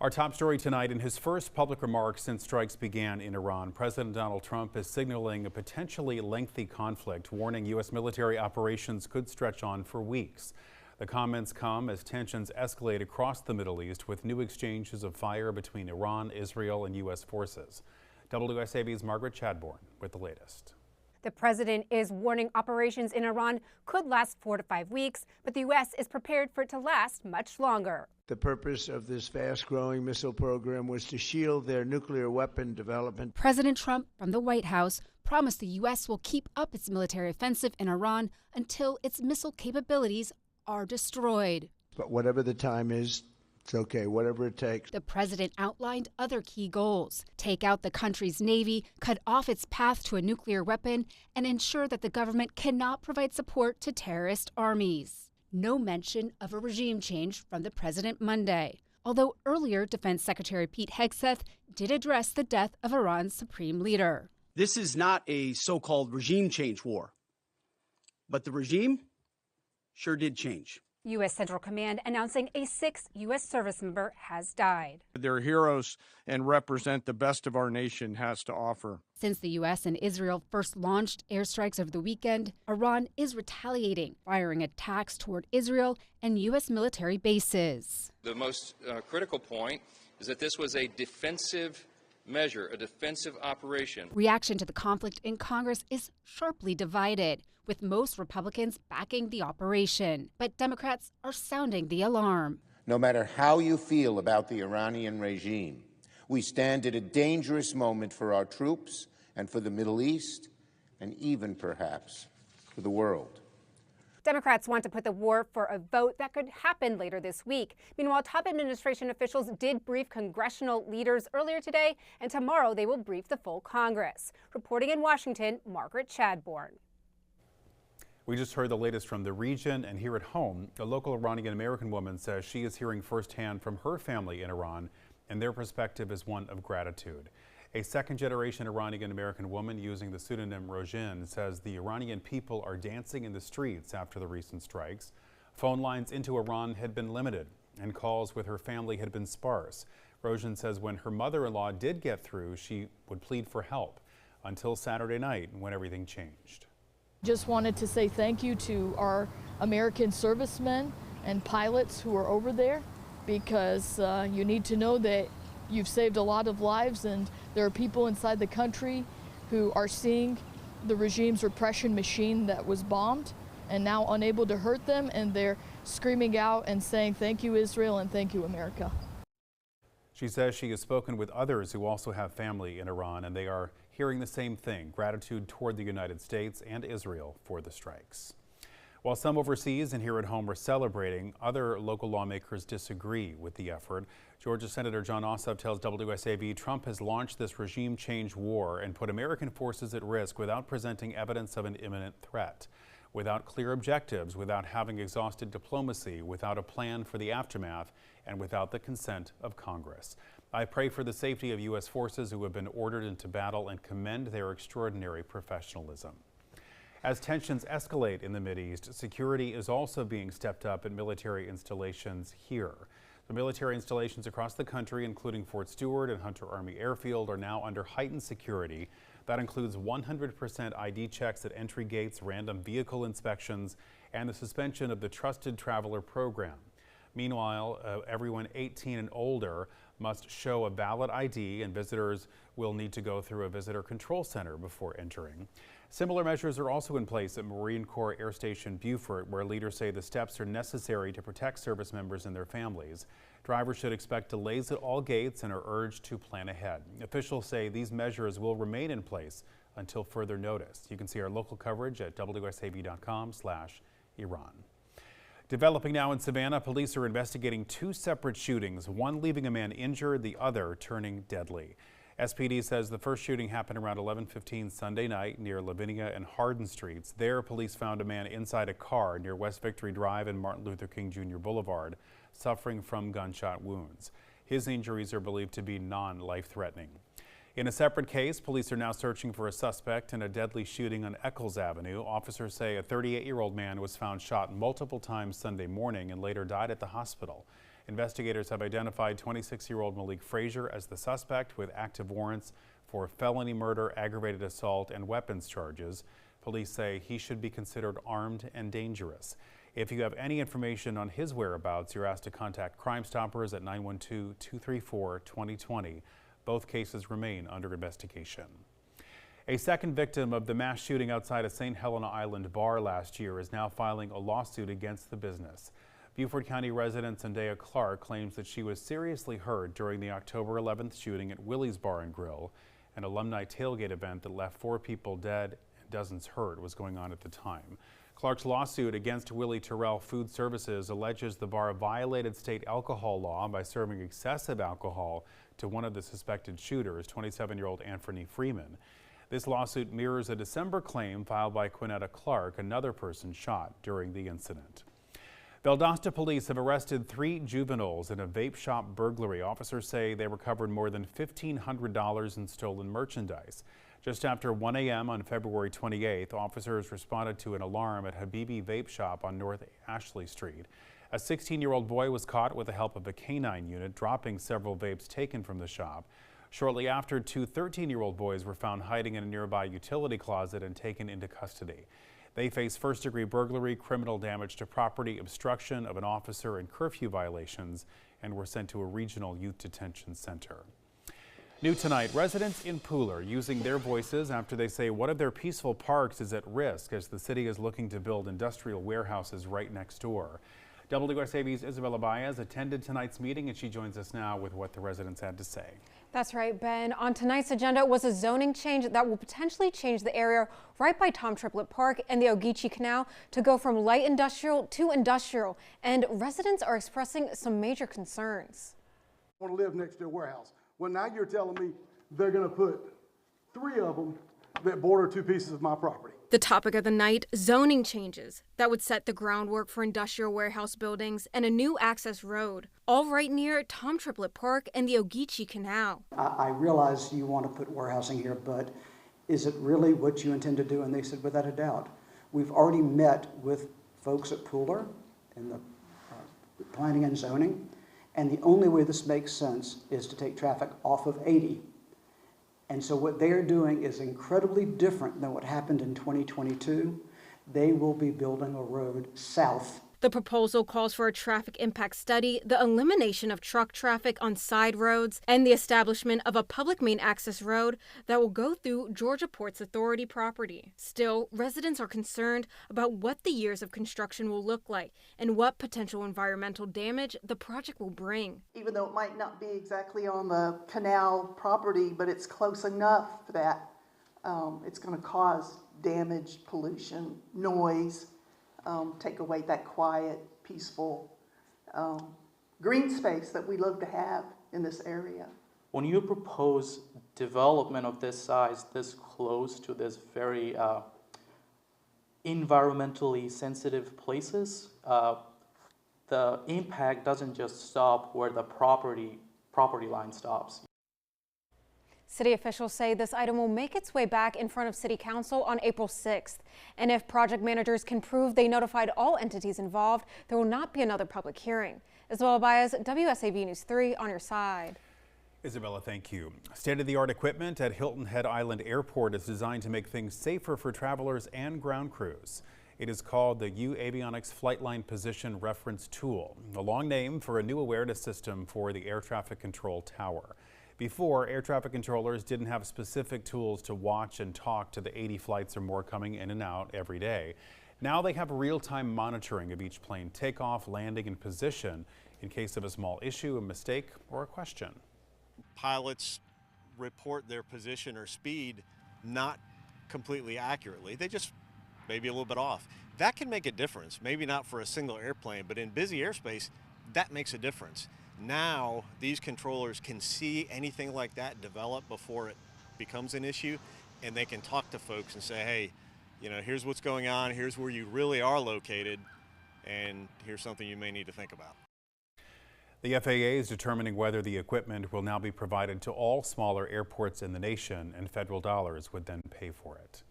Our top story tonight, in his first public remarks since strikes began in Iran, President Donald Trump is signaling a potentially lengthy conflict, warning U.S. military operations could stretch on for weeks. The comments come as tensions escalate across the Middle East, with new exchanges of fire between Iran, Israel, and U.S. forces. WSAV's Margaret Chadbourne with the latest. The president is warning operations in Iran could last 4 to 5 weeks, but the U.S. is prepared for it to last much longer. The purpose of this fast-growing missile program was to shield their nuclear weapon development. President Trump from the White House promised the U.S. will keep up its military offensive in Iran until its missile capabilities are destroyed. But whatever the time is, it's okay, whatever it takes. The president outlined other key goals: take out the country's Navy, cut off its path to a nuclear weapon, and ensure that the government cannot provide support to terrorist armies. No mention of a regime change from the president Monday, although earlier Defense Secretary Pete Hegseth did address the death of Iran's supreme leader. This is not a so-called regime change war, but the regime sure did change. U.S. Central Command announcing a 6th U.S. service member has died. They're heroes and represent the best of our nation has to offer. Since the U.S. and Israel first launched airstrikes over the weekend, Iran is retaliating, firing attacks toward Israel and U.S. military bases. The most critical point is that this was a defensive measure, a defensive operation. Reaction to the conflict in Congress is sharply divided, with most Republicans backing the operation. But Democrats are sounding the alarm. No matter how you feel about the Iranian regime, we stand at a dangerous moment for our troops and for the Middle East, and even perhaps for the world. Democrats want to put the war for a vote that could happen later this week. Meanwhile, top administration officials did brief congressional leaders earlier today, and tomorrow they will brief the full Congress. Reporting in Washington, Margaret Chadbourne. We just heard the latest from the region, and here at home, a local Iranian-American woman says she is hearing firsthand from her family in Iran, and their perspective is one of gratitude. A second-generation Iranian-American woman using the pseudonym Rojin says the Iranian people are dancing in the streets after the recent strikes. Phone lines into Iran had been limited, and calls with her family had been sparse. Rojin says when her mother-in-law did get through, she would plead for help until Saturday night when everything changed. Just wanted to say thank you to our American servicemen and pilots who are over there, because you need to know that you've saved a lot of lives, and there are people inside the country who are seeing the regime's repression machine that was bombed and now unable to hurt them, and they're screaming out and saying thank you Israel and thank you America. She says she has spoken with others who also have family in Iran, and they are hearing the same thing: gratitude toward the United States and Israel for the strikes. While some overseas and here at home are celebrating, other local lawmakers disagree with the effort. Georgia Senator John Ossoff tells WSAV Trump has launched this regime change war and put American forces at risk without presenting evidence of an imminent threat, without clear objectives, without having exhausted diplomacy, without a plan for the aftermath, and without the consent of Congress. I pray for the safety of U.S. forces who have been ordered into battle and commend their extraordinary professionalism. As tensions escalate in the Mideast, security is also being stepped up at military installations here. The military installations across the country, including Fort Stewart and Hunter Army Airfield, are now under heightened security. That includes 100% ID checks at entry gates, random vehicle inspections, and the suspension of the Trusted Traveler program. Meanwhile, everyone 18 and older must show a valid ID, and visitors will need to go through a visitor control center before entering. Similar measures are also in place at Marine Corps Air Station Beaufort, where leaders say the steps are necessary to protect service members and their families. Drivers should expect delays at all gates and are urged to plan ahead. Officials say these measures will remain in place until further notice. You can see our local coverage at wsav.com/Iran. Developing now in Savannah, police are investigating two separate shootings, one leaving a man injured, the other turning deadly. SPD says the first shooting happened around 11:15 Sunday night near Lavinia and Hardin Streets. There, police found a man inside a car near West Victory Drive and Martin Luther King Jr. Boulevard, suffering from gunshot wounds. His injuries are believed to be non-life-threatening. In a separate case, police are now searching for a suspect in a deadly shooting on Eccles Avenue. Officers say a 38-year-old man was found shot multiple times Sunday morning and later died at the hospital. Investigators have identified 26-year-old Malik Frazier as the suspect with active warrants for felony murder, aggravated assault, and weapons charges. Police say he should be considered armed and dangerous. If you have any information on his whereabouts, you're asked to contact Crime Stoppers at 912-234-2020. Both cases remain under investigation. A second victim of the mass shooting outside a St. Helena Island bar last year is now filing a lawsuit against the business. Beaufort County resident Zendaya Clark claims that she was seriously hurt during the October 11th shooting at Willie's Bar and Grill. An alumni tailgate event that left 4 people dead and dozens hurt was going on at the time. Clark's lawsuit against Willie Terrell Food Services alleges the bar violated state alcohol law by serving excessive alcohol to one of the suspected shooters, 27-year-old Anthony Freeman. This lawsuit mirrors a December claim filed by Quinetta Clark, another person shot during the incident. Valdosta police have arrested 3 juveniles in a vape shop burglary. Officers say they recovered more than $1,500 in stolen merchandise. Just after 1 a.m. on February 28th, officers responded to an alarm at Habibi Vape Shop on North Ashley Street. A 16-year-old boy was caught with the help of a canine unit, dropping several vapes taken from the shop. Shortly after, 2 13-year-old boys were found hiding in a nearby utility closet and taken into custody. They face first-degree burglary, criminal damage to property, obstruction of an officer, and curfew violations, and were sent to a regional youth detention center. New tonight, residents in Pooler using their voices after they say one of their peaceful parks is at risk as the city is looking to build industrial warehouses right next door. WSAV's Isabella Baez attended tonight's meeting, and she joins us now with what the residents had to say. That's right, Ben. On tonight's agenda was a zoning change that will potentially change the area right by Tom Triplett Park and the Ogeechee Canal to go from light industrial to industrial. And residents are expressing some major concerns. I want to live next to a warehouse. Well, now you're telling me they're going to put 3 of them that border 2 pieces of my property. The topic of the night, zoning changes that would set the groundwork for industrial warehouse buildings and a new access road, all right near Tom Triplett Park and the Ogeechee Canal. I realize you want to put warehousing here, but is it really what you intend to do? And they said, without a doubt. We've already met with folks at Pooler in the planning and zoning, and the only way this makes sense is to take traffic off of 80. And so what they are doing is incredibly different than what happened in 2022. They will be building a road south. The proposal calls for a traffic impact study, the elimination of truck traffic on side roads, and the establishment of a public main access road that will go through Georgia Ports Authority property. Still, residents are concerned about what the years of construction will look like and what potential environmental damage the project will bring. Even though it might not be exactly on the canal property, but it's close enough that it's going to cause damage, pollution, noise. Take away that quiet, peaceful green space that we love to have in this area. When you propose development of this size, this close to this very environmentally sensitive places, the impact doesn't just stop where the property line stops. City officials say this item will make its way back in front of City Council on April 6th. And if project managers can prove they notified all entities involved, there will not be another public hearing. Isabella Baez, WSAV News 3 on your side. Isabella, thank you. State-of-the-art equipment at Hilton Head Island Airport is designed to make things safer for travelers and ground crews. It is called the U-Avionics Flight Line Position Reference Tool, a long name for a new awareness system for the air traffic control tower. Before, air traffic controllers didn't have specific tools to watch and talk to the 80 flights or more coming in and out every day. Now they have real-time monitoring of each plane takeoff, landing, and position in case of a small issue, a mistake, or a question. Pilots report their position or speed not completely accurately. They just maybe a little bit off. That can make a difference, maybe not for a single airplane, but in busy airspace, that makes a difference. Now, these controllers can see anything like that develop before it becomes an issue, and they can talk to folks and say, hey, you know, here's what's going on, here's where you really are located, and here's something you may need to think about. The FAA is determining whether the equipment will now be provided to all smaller airports in the nation, and federal dollars would then pay for it.